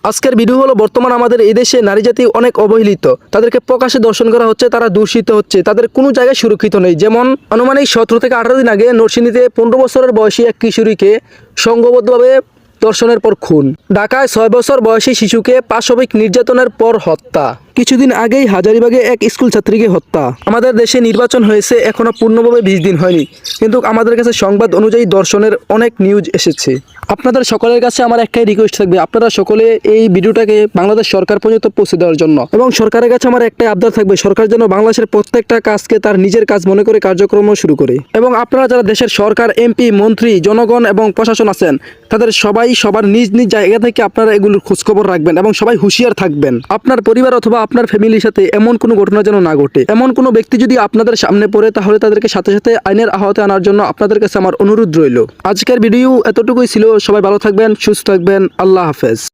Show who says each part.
Speaker 1: আজকের ভিডিও হলো বর্তমান আমাদের এই দেশে নারী জাতি অনেক অবহেলিত, তাদেরকে প্রকাশ্যে দর্শন করা হচ্ছে, তারা দূষিত হচ্ছে, তাদের কোনো জায়গায় সুরক্ষিত নেই। যেমন আনুমানিক 17 থেকে 18 দিন আগে নরসিংদীতে 15 বছরের বয়সী এক কিশোরীকে সংঘবদ্ধভাবে ধর্ষণের পর খুন। ঢাকায় 6 বছর বয়সী শিশুকে পাশবিক নির্যাতনের পর হত্যা। কিছুদিন আগেই হাজারীবাগে এক স্কুল ছাত্রীকে হত্যা। আমাদের দেশে নির্বাচন হয়েছে, এখনো পূর্ণভাবে 20 দিন হয়নি, কিন্তু আমাদের কাছে সংবাদ অনুযায়ী ধর্ষণের অনেক নিউজ এসেছে। আপনাদের সকলের কাছে আমার একটাই রিকোয়েস্ট থাকবে, আপনারা সকলে এই ভিডিওটাকে বাংলাদেশ সরকার পর্যন্ত পৌঁছে দেওয়ার জন্য। এবং সরকারের কাছে আমার একটাই আবদার থাকবে, সরকার যেন বাংলাদেশের প্রত্যেকটা কাজকে তার নিজের কাজ মনে করে কার্যক্রম শুরু করে। এবং আপনারা যারা দেশের সরকার, এমপি, মন্ত্রী, জনগণ এবং প্রশাসন আছেন, তাদের সবার নিজ নিজ জায়গা থেকে আপনারা এগুলোর খোঁজখবর রাখবেন এবং সবাই হুঁশিয়ার থাকবেন। আপনার পরিবার অথবা আপনার ফ্যামিলির সাথে এমন কোনো ঘটনা যেন না ঘটে। এমন কোনো ব্যক্তি যদি আপনাদের সামনে পড়ে, তাহলে তাদেরকে সাথে সাথে আইনের আওতায় আনার জন্য আপনাদের কাছে আমার অনুরোধ রইল। আজকের ভিডিও এতটুকুই ছিল। সবাই ভালো থাকবেন, সুস্থ থাকবেন। আল্লাহ হাফেজ।